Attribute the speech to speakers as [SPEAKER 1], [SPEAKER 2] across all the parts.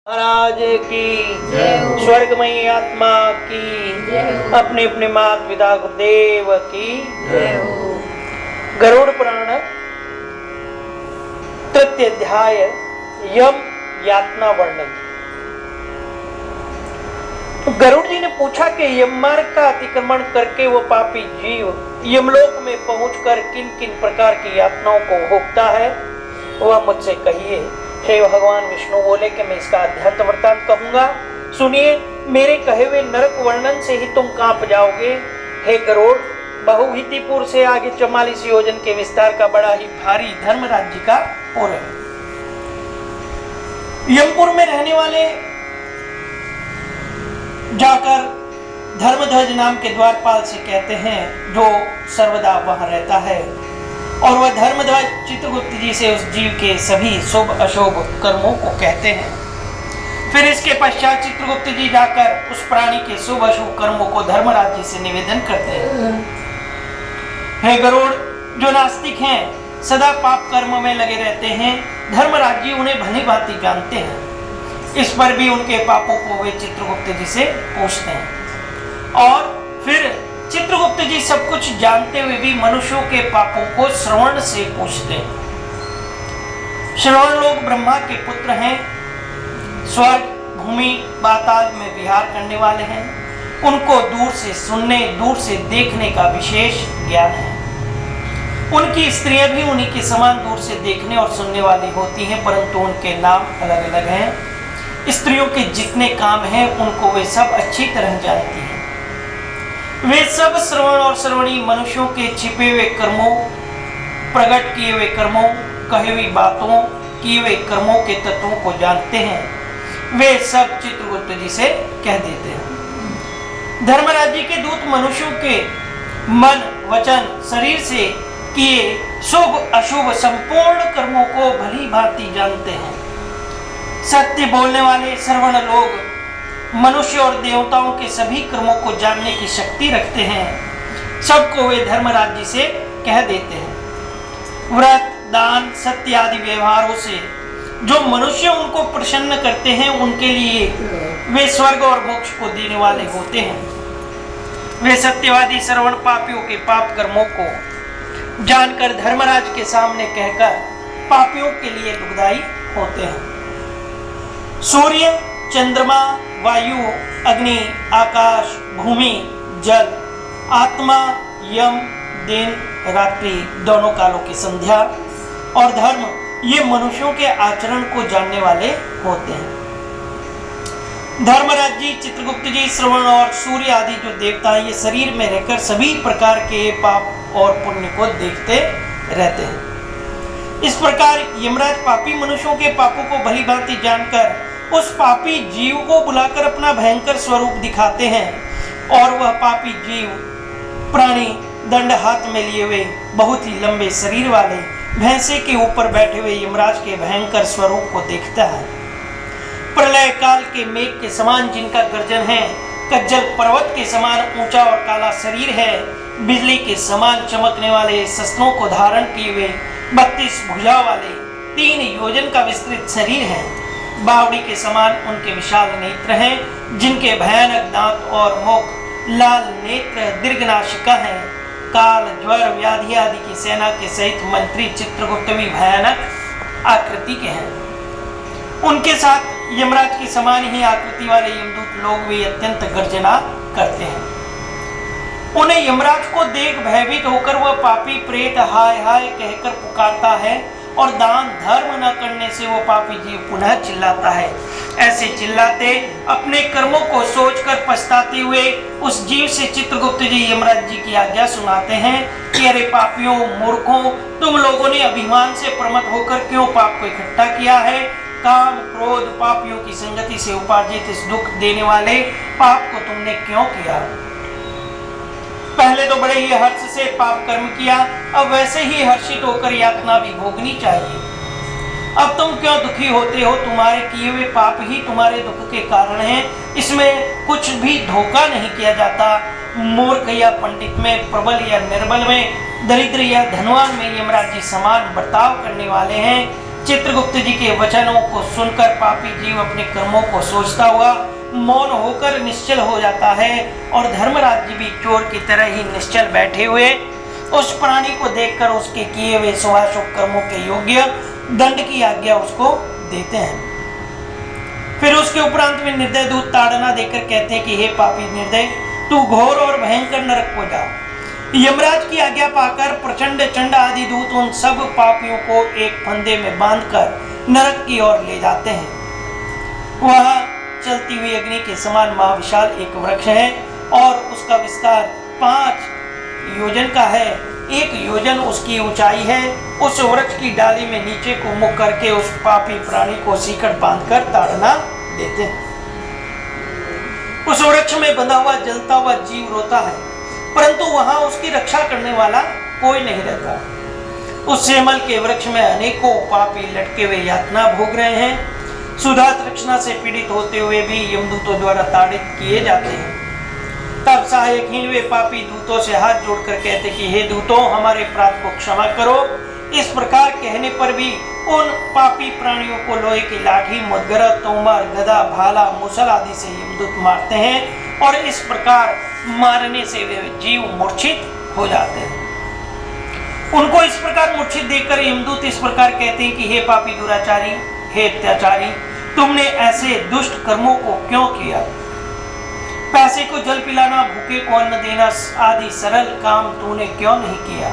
[SPEAKER 1] महाराज की, स्वर्गमयी आत्मा की, अपने अपने माता पिता गुरुदेव की। गरुड़ पुराण तृतीय अध्याय यम यातना वर्णन। गरुड़ जी ने पूछा कि यम मार्ग का अतिक्रमण करके वो पापी जीव यमलोक में पहुंचकर किन किन प्रकार की यातनाओं को भोगता है, वह मुझसे कहिए। हे भगवान विष्णु बोले कि मैं इसका अध्यात्म वृत्तांत कहूंगा, सुनिए। मेरे कहे हुए नरक वर्णन से ही तुम कांप जाओगे। हे गरुड़, बहुहितिपुर से आगे 44 योजन के विस्तार का बड़ा ही भारी धर्म राज्य का पुर है। यमपुर में रहने वाले जाकर धर्मध्वज नाम के द्वारपाल से कहते हैं, जो सर्वदा वहां रहता है, और वह धर्मध्वज चित्रगुप्त जी से उस जीव के सभी शुभ अशुभ कर्मों को कहते हैं। फिर इसके पश्चात चित्रगुप्त जी जाकर उस प्राणी के शुभ अशुभ कर्मों को धर्मराज जी से निवेदन करते हैं। हे गरुड़, जो नास्तिक हैं, सदा पाप कर्म में लगे रहते हैं, धर्मराज जी उन्हें भली भांति जानते हैं। इस पर भी उनके पापों को वे चित्रगुप्त जी से पूछते हैं, और फिर चित्रगुप्त जी सब कुछ जानते हुए भी मनुष्यों के पापों को श्रवण से पूछते हैं। श्रवण लोग ब्रह्मा के पुत्र हैं, स्वर्ग भूमि पाताल में विहार करने वाले हैं। उनको दूर से सुनने, दूर से देखने का विशेष ज्ञान है। उनकी स्त्रियां भी उन्हीं के समान दूर से देखने और सुनने वाली होती हैं, परंतु उनके नाम अलग अलग हैं। स्त्रियों के जितने काम हैं उनको वे सब अच्छी तरह जानती हैं। वे सब श्रवण और श्रवणी मनुष्यों के छिपे हुए कर्मों, प्रकट किए हुए कर्मों, कही हुई बातों, किए हुए कर्मों के तत्वों को जानते हैं। वे सब चित्रगुप्त जी से कह देते हैं। धर्मराज जी के दूत मनुष्यों के मन, वचन, शरीर से किए शुभ अशुभ संपूर्ण कर्मों को भली भांति जानते हैं। सत्य बोलने वाले श्रवण लोग मनुष्य और देवताओं के सभी कर्मों को जानने की शक्ति रखते हैं। सबको वे धर्मराज जी से कह देते हैं। व्रत, दान, सत्य आदि व्यवहारों से जो मनुष्य उनको प्रसन्न करते हैं, उनके लिए वे स्वर्ग और मोक्ष को देने वाले होते हैं। वे सत्यवादी श्रवण पापियों के पाप कर्मों को जानकर धर्मराज के सामने कहकर पापियों के लिए दुखदाई होते हैं। सूर्य, चंद्रमा, वायु, अग्नि, आकाश, भूमि, जल, आत्मा, यम, दिन, रात्रि, दोनों कालों की संध्या और धर्म, ये मनुष्यों के आचरण को जानने वाले होते हैं। धर्मराज जी, चित्रगुप्त जी, श्रवण और सूर्य आदि जो देवता हैं, ये शरीर में रहकर सभी प्रकार के पाप और पुण्य को देखते रहते हैं। इस प्रकार यमराज पापी मनुष्यों के पापों को भली भांति जानकर उस पापी जीव को बुलाकर अपना भयंकर स्वरूप दिखाते हैं, और वह पापी जीव प्राणी दंड हाथ में लिए हुए बहुत ही लंबे शरीर वाले भैंसे के ऊपर बैठे हुए यमराज के भयंकर स्वरूप को देखता है। प्रलय काल के मेघ के समान जिनका गर्जन है, कज्जल पर्वत के समान ऊंचा और काला शरीर है, बिजली के समान चमकने वाले शस्त्रों को धारण किए हुए 32 भुजा वाले 3 योजन का विस्तृत शरीर है। बावड़ी के समान उनके विशाल नेत्र हैं, जिनके भयानक दांत और मुख, लाल नेत्र, दीर्घनाशिका हैं। काल, ज्वर, व्याधि आदि की सेना के सहित मंत्री चित्रगुप्त भी भयानक आकृति के हैं। उनके साथ यमराज के समान ही आकृति वाले यमदूत लोग भी अत्यंत गर्जना करते हैं। उन्हें यमराज को देख भयभीत होकर वह पापी प्रेत हाय हाय कहकर पुकारता है, और दान धर्म न करने से वो पापी जीव पुनः चिल्लाता है। ऐसे चिल्लाते, अपने कर्मों को सोचकर पछताते हुए उस जीव से चित्रगुप्त जी यमराज जी की आज्ञा सुनाते हैं कि अरे पापियों, मूर्खों, तुम लोगों ने अभिमान से प्रमत्त होकर क्यों पाप को इकट्ठा किया है? काम, क्रोध, पापियों की संगति से उपार्जित इस दुख देने वाले पाप को तुमने क्यों किया? पहले तो बड़े ही हर्ष से पाप कर्म किया, अब वैसे ही हर्षित होकर यातना भी भोगनी चाहिए। अब तुम क्यों दुखी होते हो? तुम्हारे किए हुए पाप ही तुम्हारे दुख के कारण हैं। इसमें कुछ भी धोखा नहीं किया जाता। मूर्ख या पंडित में, प्रबल या निर्बल में, दरिद्र या धनवान में यमराज जी समान बर्ताव करने वाले हैं। चित्रगुप्त जी के वचनों को सुनकर पापी जीव अपने कर्मों को सोचता हुआ मौन होकर निश्चल हो जाता है और धर्मराज जी भी चोर की तरह ही निश्चल बैठे हुए उस प्राणी को देखकर उसके किए हुए शुभाशुभ कर्मों के योग्य दंड की आज्ञा उसको देते हैं। फिर उसके उपरांत में निर्दय दूत ताड़ना देकर कहते हैं कि हे पापी निर्दय, तू घोर और भयंकर नरक को जा। यमराज की आज्ञा पाकर प्रचंड चंड आदि दूत उन सब पापियों को एक फंदे में बांधकर नरक की ओर ले जाते हैं। वहां चलती हुई अग्नि के समान महाविशाल एक वृक्ष है और उसका विस्तार 5 योजन का है। 1 योजन उसकी ऊंचाई है। उस वृक्ष की डाली में नीचे को मुख करके उस पापी प्राणी को सीकड़ बांधकर ताड़ना देते हैं। उस वृक्ष में बंधा हुआ जलता हुआ जीव रोता है, परंतु वहां उसकी रक्षा करने वाला कोई नहीं रहता। उस सेमल के वृक्ष में अनेकों पापी लटके हुए यातना भोग रहे हैं। सुधा तृष्णा से पीड़ित होते हुए भी यमदूतों द्वारा ताड़ित किए जाते हैं। तब सहायकहीन वे पापी दूतों से हाथ जोड़कर कहते कि हे दूतों, हमारे अपराध को क्षमा करो। इस प्रकार कहने पर भी उन पापी प्राणियों को लोहे की लाठी, मुदगर, तोमर, गदा, भाला, मुसल आदि से यमदूत मारते हैं और इस प्रकार मारने से वे जीव मूर्छित हो जाते हैं। उनको इस प्रकार मूर्छित देखकर यमदूत इस प्रकार कहते हैं कि हे पापी दुराचारी, हे अत्याचारी, तुमने ऐसे दुष्ट कर्मों को क्यों किया? पैसे को जल पिलाना, भूखे को अन्न देना आदि सरल काम तूने क्यों नहीं किया?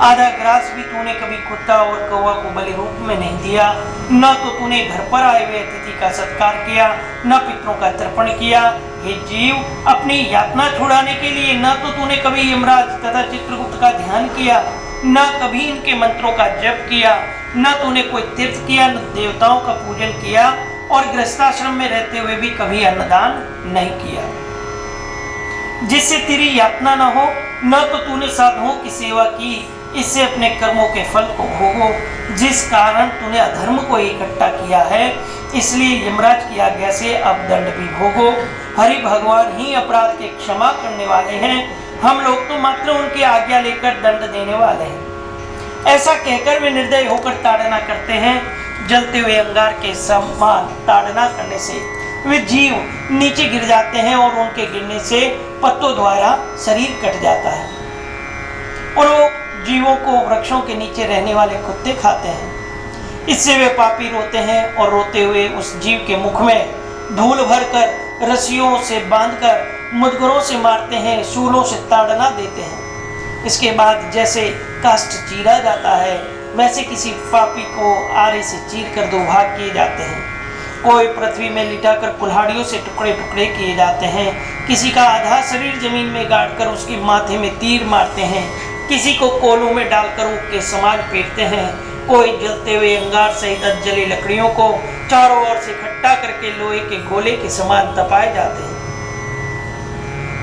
[SPEAKER 1] आधा ग्रास भी तूने कभी कुत्ता और कौवा को बलि रूप में नहीं दिया। न तो तूने घर पर आए हुए अतिथि का सत्कार किया, न पितरों का तर्पण किया। हे जीव, अपनी यातना छुड़ाने के लिए न तो तूने कभी यमराज तथा चित्रगुप्त का ध्यान किया, न कभी इनके मंत्रों का जप किया, न तूने कोई तीर्थ किया, न देवताओं का पूजन किया और गृहस्थाश्रम में रहते हुए भी कभी अन्नदान नहीं किया। जिससे तेरी यातना न हो, न तो तूने साधुओं की सेवा की, इससे अपने कर्मों के फल को भोगो। जिस कारण तूने अधर्म को इकट्ठा किया है, इसलिए यमराज की आज्ञा से अब दंड भी भोगो। हरि भगवान ही अपराध के क्षमा करने वाले हैं, हम लोग तो मात्र उनकी आज्ञा लेकर दंड देने वाले हैं। ऐसा कहकर वे निर्दय होकर ताड़ना करते हैं। जलते हुए अंगार के समान ताड़ना करने से वे जीव नीचे गिर जाते हैं और उनके गिरने से पत्तों द्वारा शरीर कट जाता है और वो जीवों को वृक्षों के नीचे रहने वाले कुत्ते खाते हैं। इससे वे पापी रोते हैं और रोते हुए उस जीव के मुख में धूल भरकर रस्सियों से बांधकर मुदगरों से मारते हैं, शूलों से ताड़ना देते हैं। इसके बाद जैसे काष्ठ चीरा जाता है, वैसे किसी पापी को आरे से चीर कर 2 भाग किए जाते हैं। कोई पृथ्वी में लिटाकर कुल्हाड़ियों से टुकड़े टुकड़े किए जाते हैं। किसी का आधा शरीर जमीन में गाड़कर उसके माथे में तीर मारते हैं। किसी को कोलों में डालकर ऊख के समान पीटते हैं। कोई जलते हुए अंगार सहित जली लकड़ियों को चारों ओर से इकट्ठा करके लोहे के गोले के समान तपाए जाते हैं।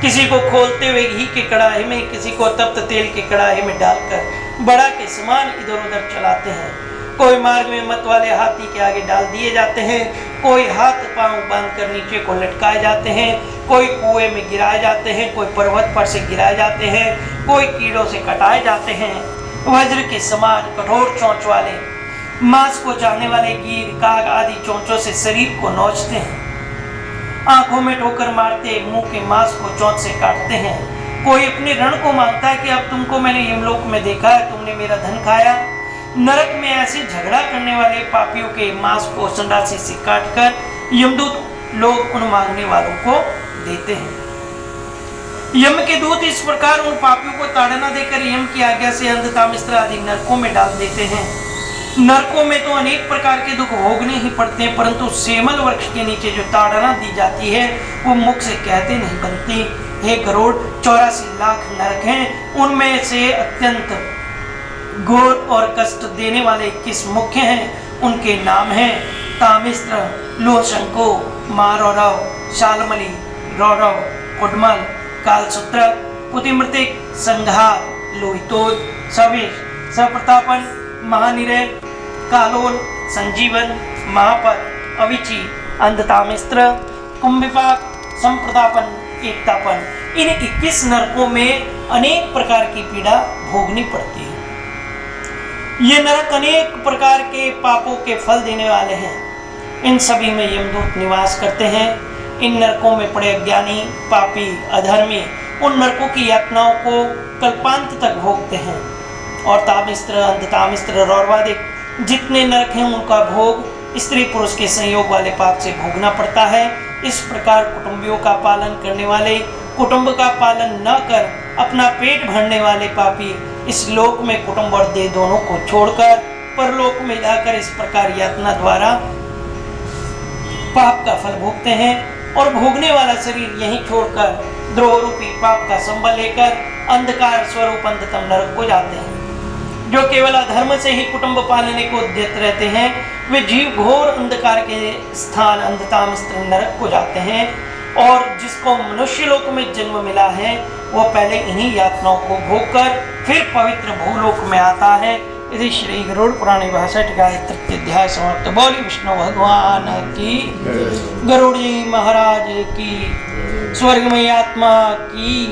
[SPEAKER 1] किसी को खोलते हुए घी के कड़ाही में, किसी को तप्त तेल के कड़ाही में डालकर बड़ा के समान इधर उधर चलाते हैं। कोई मार्ग में मत वाले हाथी के आगे डाल दिए जाते हैं। कोई हाथ पांव बांधकर नीचे को लटकाए जाते हैं। कोई कुएं में गिराए जाते हैं। कोई पर्वत पर से गिराए जाते हैं। कोई कीड़ों से कटाए जाते हैं। वज्र के समान कठोर चोंच वाले, मांस को चाहने वाले गिर, काग आदि चोंचों से शरीर को नोचते हैं। आंखों में ठोकर मारते, मुंह के मांस को चोंच से काटते हैं। कोई अपने ऋण को मांगता है कि अब तुमको मैंने यमलोक में देखा है, तुमने मेरा धन खाया। नरक में ऐसे झगड़ा करने वाले पापियों के मांस को संडासी से काटकर यमदूत लोग उन मांगने वालों को देते हैं। यम के दूत इस प्रकार उन पापियों को ताड़ना देकर यम की आज्ञा से अंधतामिश्र आदि नरकों में डाल देते हैं। नरकों में तो अनेक प्रकार के दुख भोगने ही पड़ते हैं, परंतु सेमल वृक्ष के नीचे जो ताड़ना दी जाती है वो मुख से कहते नहीं बनती। हे करोड़ 84 लाख नरक हैं, उनमें से अत्यंत घोर और कष्ट देने वाले 21 मुख्य हैं। उनके नाम हैं तामिश्र, लोहशंको, मारौरव, शालमली, रौरव, कुडमल, कालसूत्र, पुतिमृतिक, संघार, लोहितोज, सवेश, सप्रतापन, महानिरय, कालोल, संजीवन, महापद, अविची, अंधतामिस्त्र, कुंभिपाक, संप्रतापन, एकतापन। इन 21 नरकों में अनेक प्रकार की पीड़ा भोगनी पड़ती है। ये नरक अनेक प्रकार के पापों के फल देने वाले हैं। इन सभी में यमदूत निवास करते हैं। इन नरकों में पड़े अज्ञानी, पापी, अधर्मी उन नरकों की यातनाओं को कल्पांत तक भोगते हैं। और तामिस्त्र, अंधतामिस्त्र, रौरवादिक जितने नरक हैं उनका भोग स्त्री पुरुष के संयोग वाले पाप से भोगना पड़ता है। इस प्रकार कुटुंबियों का पालन करने वाले, कुटुंब का पालन न कर अपना पेट भरने वाले पापी इस लोक में कुटुंब और देह दोनों को छोड़कर परलोक में जाकर इस प्रकार यातना द्वारा पाप का फल भोगते हैं। और भोगने वाला शरीर यहीं छोड़कर द्रोह रूपी पाप का संबल लेकर अंधकार स्वरूप अंधतम नरक को जाते हैं। जो केवल अधर्म से ही कुटुंब पालने को उद्यत रहते हैं वे जीव घोर अंधकार के स्थान अंधतामिस्त्र नरक को जाते हैं। और जिसको मनुष्य लोक में जन्म मिला है वह पहले इन्हीं यातनाओं को भोगकर फिर पवित्र भूलोक में आता है। यदि श्री गरुड़ पुराणी भाषा टिकाए तृतीय अध्याय समाप्त। बोली विष्णु भगवान की, गरुड़ जी महाराज की, स्वर्गमयी आत्मा की।